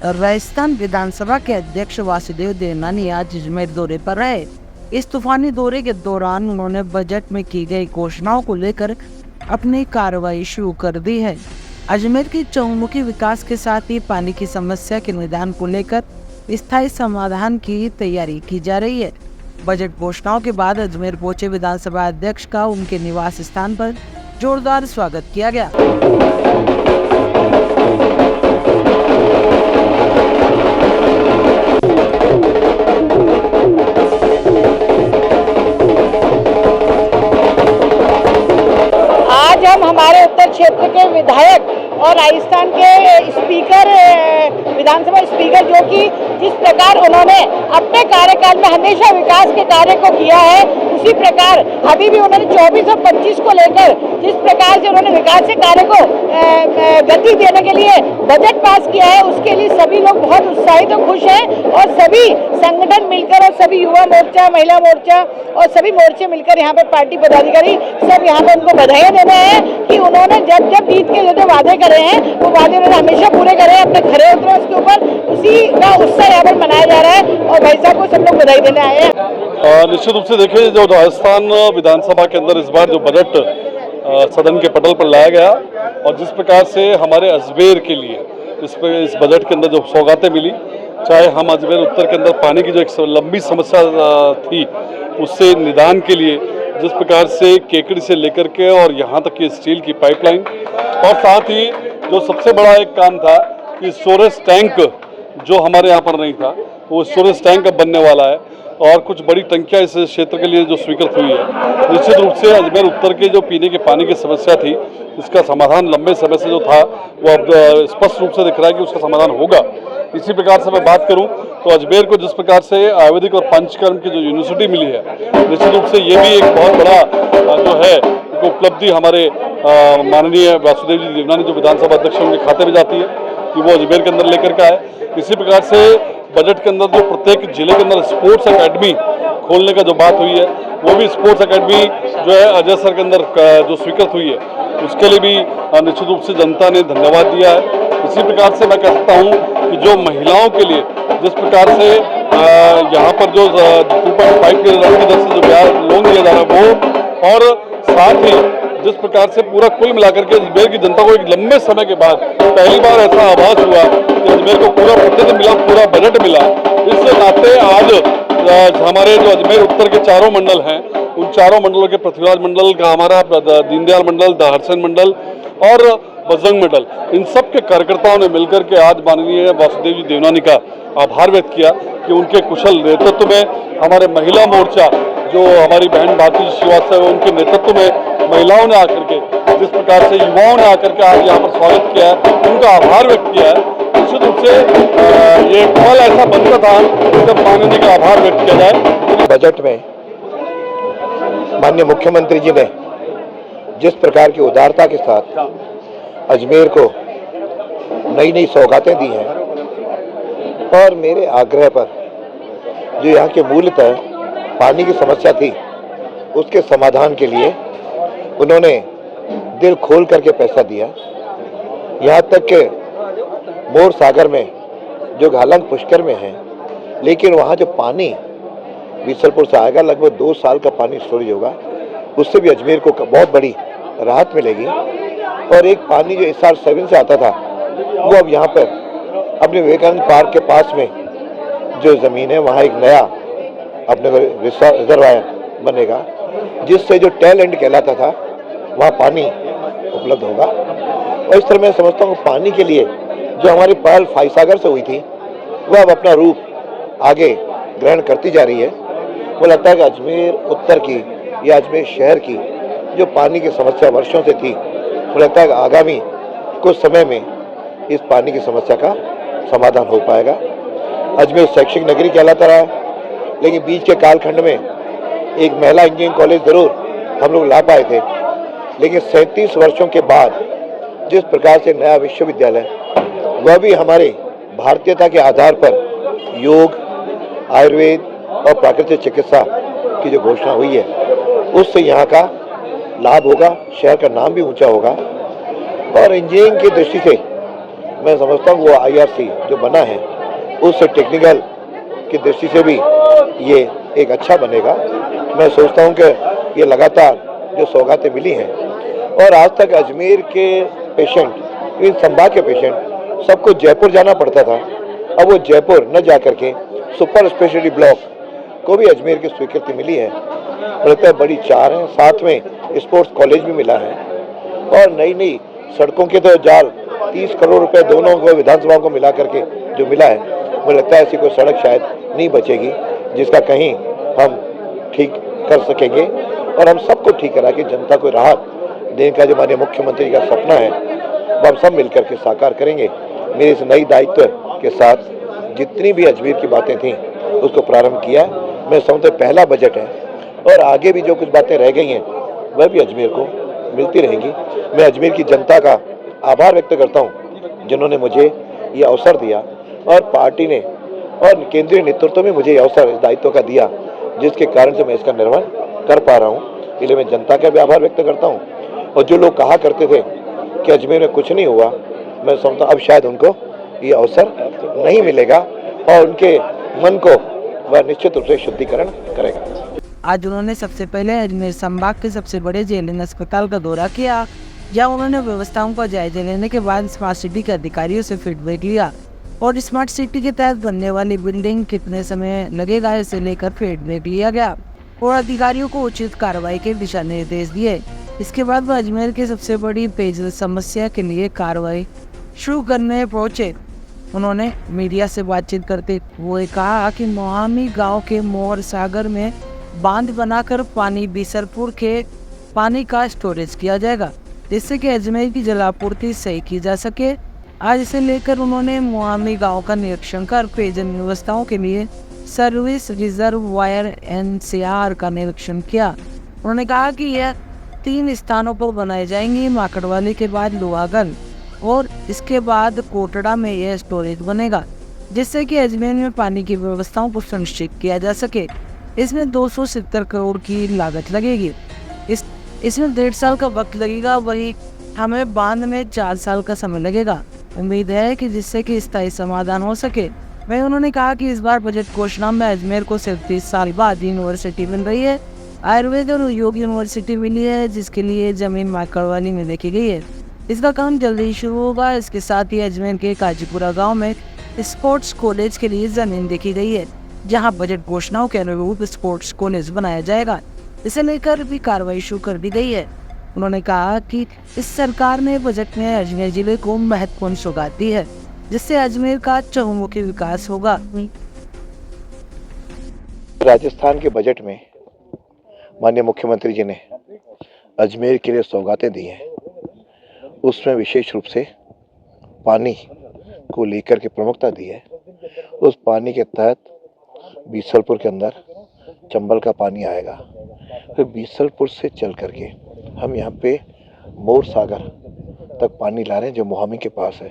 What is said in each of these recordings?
राजस्थान विधानसभा के अध्यक्ष वासुदेव देवनानी आज अजमेर दौरे पर रहे। इस तूफानी दौरे के दौरान उन्होंने बजट में की गई घोषणाओं को लेकर अपनी कार्रवाई शुरू कर दी है। अजमेर के चौमुखी विकास के साथ ही पानी की समस्या के निदान को लेकर स्थायी समाधान की तैयारी की जा रही है। बजट घोषणाओं के बाद अजमेर पहुंचे विधानसभा अध्यक्ष का उनके निवास स्थान पर जोरदार स्वागत किया गया। आज हम हमारे उत्तर क्षेत्र के विधायक और राजस्थान के स्पीकर, विधानसभा स्पीकर, जो कि जिस प्रकार उन्होंने अपने कार्यकाल में हमेशा विकास के कार्य को किया है, उसी प्रकार अभी भी उन्होंने 24 और 25 को लेकर जिस प्रकार से उन्होंने विकास के कार्य को गति देने के लिए बजट पास किया है, उसके लिए सभी लोग बहुत उत्साहित और खुश हैं। और सभी संगठन मिलकर और सभी युवा मोर्चा, महिला मोर्चा और सभी मोर्चे मिलकर यहाँ पर पार्टी पदाधिकारी सब यहाँ पर उनको बधाई देना है कि उन्होंने जब जीत के जो वादे करे हैं वो वादे उन्होंने हमेशा पूरे करे हैं, अपने खरे उतरे उसके ऊपर, उसी का उत्साह यहाँ पर मनाया जा रहा है और भाई साहब को सब लोग बधाई देने आए हैं। निश्चित रूप से देखिए, जो राजस्थान विधानसभा के अंदर इस बार जो बजट सदन के पटल पर लाया गया और जिस प्रकार से हमारे अजमेर के लिए इस बजट के अंदर जो सौगातें मिली, चाहे हम अजमेर उत्तर के अंदर पानी की जो एक लंबी समस्या थी उससे निदान के लिए जिस प्रकार से केकड़ी से लेकर के और यहाँ तक की स्टील की पाइपलाइन, और साथ ही जो सबसे बड़ा एक काम था कि स्टोरेज टैंक जो हमारे यहाँ पर नहीं था, वो स्टोरेज टैंक अब बनने वाला है और कुछ बड़ी टंकियाँ इस क्षेत्र के लिए जो स्वीकृत हुई है। निश्चित रूप से अजमेर उत्तर के जो पीने के पानी की समस्या थी, इसका समाधान लंबे समय से जो था वो अब स्पष्ट रूप से दिख रहा है कि उसका समाधान होगा। इसी प्रकार से मैं बात करूं तो अजमेर को जिस प्रकार से आयुर्वेदिक और पंचकर्म की जो यूनिवर्सिटी मिली है, निश्चित रूप से ये भी एक बहुत बड़ा जो है उपलब्धि हमारे माननीय वासुदेव जी देवनानी जो विधानसभा अध्यक्ष उनके खाते में जाती है कि वो अजमेर के अंदर लेकर के आए। इसी प्रकार से बजट के अंदर जो प्रत्येक जिले के अंदर स्पोर्ट्स अकेडमी खोलने का जो बात हुई है, वो भी स्पोर्ट्स अकेडमी जो है अजय सर के अंदर जो स्वीकृत हुई है, उसके लिए भी निश्चित रूप से जनता ने धन्यवाद दिया है। इसी प्रकार से मैं कह सकता हूँ कि जो महिलाओं के लिए जिस प्रकार से यहाँ पर जो 2.5 की दर से जो ब्याज लोन दिया जा रहा है वो, और साथ ही जिस प्रकार से पूरा कुल मिलाकर के अजमेर की जनता को एक लंबे समय के बाद पहली बार ऐसा आभास हुआ कि अजमेर को पूरा प्रतिशत मिला, पूरा बजट मिला। इस नाते आज हमारे जो अजमेर उत्तर के चारों मंडल हैं, उन चारों मंडलों के पृथ्वीराज मंडल का, हमारा दीनदयाल मंडल, दहरसन मंडल और बजरंग मंडल, इन सब के कार्यकर्ताओं ने मिलकर के आज माननीय वासुदेव जी देवनानी का आभार व्यक्त किया कि उनके कुशल नेतृत्व में हमारे महिला मोर्चा जो हमारी बहन भारती श्रीवास्तव है, उनके नेतृत्व में महिलाओं ने आकर के जिस प्रकार से युवाओं ने आकर के आज यहाँ पर स्वागत किया है, उनका आभार व्यक्त किया है। निश्चित रूप से ये पल ऐसा बनता था जब माननीय का आभार व्यक्त किया जाए। बजट में माननीय मुख्यमंत्री जी ने जिस प्रकार की उदारता के साथ अजमेर को नई नई सौगातें दी हैं और मेरे आग्रह पर जो यहाँ के मूलतः पानी की समस्या थी उसके समाधान के लिए उन्होंने दिल खोल करके पैसा दिया। यहाँ तक कि मोर सागर में जो घालंग पुष्कर में है, लेकिन वहाँ जो पानी बीसलपुर से आएगा, लगभग 2 साल का पानी स्टोरेज होगा, उससे भी अजमेर को बहुत बड़ी राहत मिलेगी। और एक पानी जो SR7 से आता था वो अब यहाँ पर अपने विवेकानंद पार्क के पास में जो ज़मीन है वहाँ एक नया अपने रिजर्वायर बनेगा, जिससे जो टेल एंड कहलाता था वहाँ पानी उपलब्ध होगा। और इस तरह मैं समझता हूँ पानी के लिए जो हमारी पहल फाईसागर से हुई थी वह अब अपना रूप आगे ग्रहण करती जा रही है। वो लगता है कि अजमेर उत्तर की या अजमेर शहर की जो पानी की समस्या वर्षों से थी, मुझे लगता है कि आगामी कुछ समय में इस पानी की समस्या का समाधान हो पाएगा। अजमेर शैक्षिक नगरी कहलाता रहा है, लेकिन बीच के कालखंड में एक महिला इंजीनियरिंग कॉलेज ज़रूर हम लोग ला पाए थे, लेकिन 37 वर्षों के बाद जिस प्रकार से नया विश्वविद्यालय, वह भी हमारे भारतीयता के आधार पर योग, आयुर्वेद और प्राकृतिक चिकित्सा की जो घोषणा हुई है, उससे यहाँ का लाभ होगा, शहर का नाम भी ऊंचा होगा। और इंजीनियरिंग की दृष्टि से मैं समझता हूँ वो IRC जो बना है उससे टेक्निकल की दृष्टि से भी ये एक अच्छा बनेगा। मैं सोचता हूँ कि ये लगातार जो सौगातें मिली हैं और आज तक अजमेर के पेशेंट, इन संभाग के पेशेंट सबको जयपुर जाना पड़ता था, अब वो जयपुर न जा करके सुपर स्पेशलिटी ब्लॉक को भी अजमेर की स्वीकृति मिली है। लगता है बड़ी चार है, साथ में स्पोर्ट्स कॉलेज भी मिला है और नई नई सड़कों के तो जाल 30 करोड़ रुपए दोनों को विधानसभा को मिला करके जो मिला है, मुझे लगता है ऐसी कोई सड़क शायद नहीं बचेगी जिसका कहीं हम ठीक कर सकेंगे और हम सबको ठीक करा के जनता को राहत देने का जो हमारे मुख्यमंत्री का सपना है वो हम सब मिलकर के साकार करेंगे। मेरे इस नई दायित्व के साथ जितनी भी अजमेर की बातें थीं उसको प्रारंभ किया। मैं समझता पहला बजट है और आगे भी जो कुछ बातें रह गई हैं वह भी अजमेर को मिलती रहेंगी। मैं अजमेर की जनता का आभार व्यक्त करता हूं जिन्होंने मुझे ये अवसर दिया और पार्टी ने और केंद्रीय नेतृत्व में मुझे ये अवसर इस दायित्व का दिया जिसके कारण से मैं इसका निर्वहन कर पा रहा हूं। इसलिए मैं जनता का भी आभार व्यक्त करता हूं और जो लोग कहा करते थे कि अजमेर में कुछ नहीं हुआ, मैं समझता अब शायद उनको ये अवसर नहीं मिलेगा और उनके मन को वह निश्चित रूप से शुद्धिकरण करेगा। आज उन्होंने सबसे पहले अजमेर संभाग के सबसे बड़े जेएलएन अस्पताल का दौरा किया, जहां उन्होंने व्यवस्थाओं का जायजा लेने के बाद स्मार्ट सिटी के अधिकारियों से फीडबैक लिया और स्मार्ट सिटी के तहत बनने वाली बिल्डिंग कितने समय लगेगा इसे लेकर फीडबैक लिया गया और अधिकारियों को उचित कार्रवाई के दिशा निर्देश दिए। इसके बाद वह अजमेर की सबसे बड़ी पेयजल समस्या के लिए कार्रवाई शुरू करने पहुंचे। उन्होंने मीडिया से बातचीत करते हुए कहा कि मोहामी गांव के मोर सागर में बांध बनाकर पानी बीसलपुर के पानी का स्टोरेज किया जाएगा, जिससे कि अजमेर की जलापूर्ति सही की जा सके। आज इसे लेकर उन्होंने मोहामी गांव का निरीक्षण कर पेयजल व्यवस्थाओं के लिए सर्विस रिजर्वायर NCR का निरीक्षण किया। उन्होंने कहा कि यह 3 स्थानों पर बनाए जाएंगे, माकड़वाली के बाद लोहागल और इसके बाद कोटड़ा में यह स्टोरेज बनेगा, जिससे कि अजमेर में पानी की व्यवस्थाओं को सुनिश्चित किया जा सके। इसमें 270 करोड़ की लागत लगेगी। इसमें 1.5 साल का वक्त लगेगा, वही हमें बांध में 4 साल का समय लगेगा। उम्मीद है कि जिससे कि स्थायी समाधान हो सके। वहीं उन्होंने कहा कि इस बार बजट घोषणा में अजमेर को सिर्फ 30 साल बाद यूनिवर्सिटी मिल रही है। आयुर्वेद और योग यूनिवर्सिटी मिली है, जिसके लिए जमीन माकड़वाली में देखी गई है। इसका काम जल्दी ही शुरू होगा। इसके साथ ही अजमेर के काजीपुरा गांव में स्पोर्ट्स कॉलेज के लिए जमीन देखी गई है, जहां बजट घोषणाओं के अनुरूप स्पोर्ट्स कॉलेज बनाया जाएगा। इसे लेकर भी कार्रवाई शुरू कर दी गई है। उन्होंने कहा कि इस सरकार ने बजट में अजमेर जिले को महत्वपूर्ण सौगात दी है, जिससे अजमेर का चहुमुखी विकास होगा। राजस्थान के बजट में माननीय मुख्यमंत्री जी ने अजमेर के लिए सौगातें दी हैं, उसमें विशेष रूप से पानी को लेकर के प्रमुखता दी है। उस पानी के तहत बीसलपुर के अंदर चंबल का पानी आएगा, फिर बीसलपुर से चल करके हम यहाँ पे मोर सागर तक पानी ला रहे हैं जो मोहामी के पास है।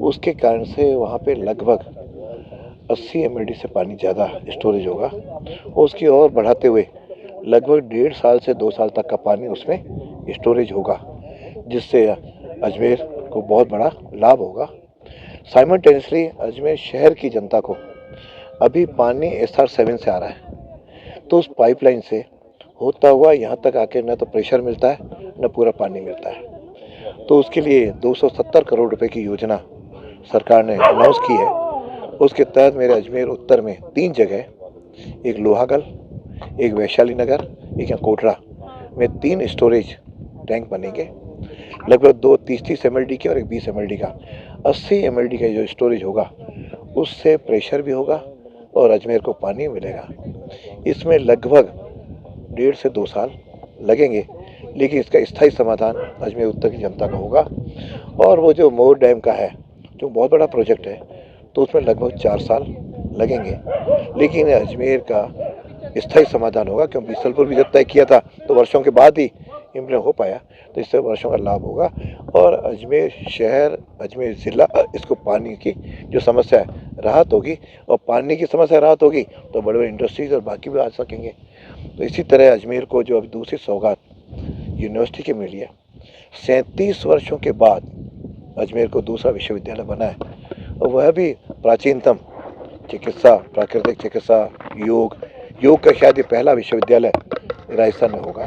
उसके कारण से वहाँ पे लगभग 80 MLD से पानी ज़्यादा स्टोरेज होगा और उसकी और बढ़ाते हुए लगभग 1.5 साल से 2 साल तक का पानी उसमें स्टोरेज होगा, जिससे अजमेर को बहुत बड़ा लाभ होगा। साइमल्टेनियसली अजमेर शहर की जनता को अभी पानी SR7 से आ रहा है, तो उस पाइपलाइन से होता हुआ यहाँ तक आके न तो प्रेशर मिलता है न पूरा पानी मिलता है। तो उसके लिए 270 करोड़ रुपए की योजना सरकार ने अनाउंस की है। उसके तहत मेरे अजमेर उत्तर में 3 जगह, एक लोहागल, एक वैशाली नगर, एक यहाँ कोटड़ा में 3 स्टोरेज टैंक बनेंगे। लगभग 2 30 MLD के और एक 20 MLD का 80 MLD का जो स्टोरेज होगा उससे प्रेशर भी होगा और अजमेर को पानी मिलेगा। इसमें लगभग 1.5 से 2 साल लगेंगे, लेकिन इसका स्थायी समाधान अजमेर उत्तर की जनता का होगा। और वो जो मोर डैम का है जो बहुत बड़ा प्रोजेक्ट है, तो उसमें लगभग 4 साल लगेंगे, लेकिन अजमेर का स्थायी समाधान होगा। क्योंकि बीसलपुर भी जब तय किया था तो वर्षों के बाद ही इम्प्लीमेंट हो पाया, तो इससे वर्षों का लाभ होगा। और अजमेर शहर, अजमेर ज़िला, इसको पानी की जो समस्या है राहत होगी, और पानी की समस्या राहत होगी तो बड़े बड़े इंडस्ट्रीज और बाकी भी आ सकेंगे। तो इसी तरह अजमेर को जो अभी दूसरी सौगात यूनिवर्सिटी की मिली है, 37 वर्षों के बाद अजमेर को दूसरा विश्वविद्यालय बना है, और वह भी प्राचीनतम चिकित्सा, प्राकृतिक चिकित्सा, योग का शायद ये पहला विश्वविद्यालय राजस्थान में होगा।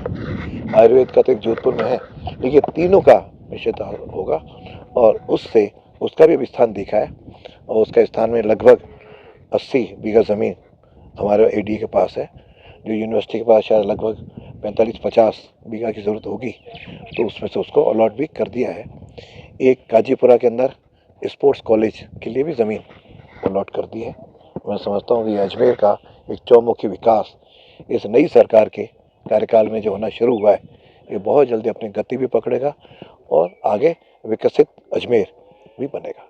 आयुर्वेद का तो एक जोधपुर में है, लेकिन तीनों का विश्वविद्यालय होगा, और उससे उसका भी स्थान दिखा है, और उसका स्थान में लगभग 80 बीघा ज़मीन हमारे एडी के पास है, जो यूनिवर्सिटी के पास शायद लगभग 45-50 बीघा की ज़रूरत होगी, तो उसमें से उसको अलॉट भी कर दिया है। एक गाजीपुरा के अंदर स्पोर्ट्स कॉलेज के लिए भी ज़मीन अलॉट कर दी है। मैं समझता हूँ कि अजमेर का एक चौमुखी विकास इस नई सरकार के कार्यकाल में जो होना शुरू हुआ है, ये बहुत जल्दी अपनी गति भी पकड़ेगा और आगे विकसित अजमेर भी बनेगा।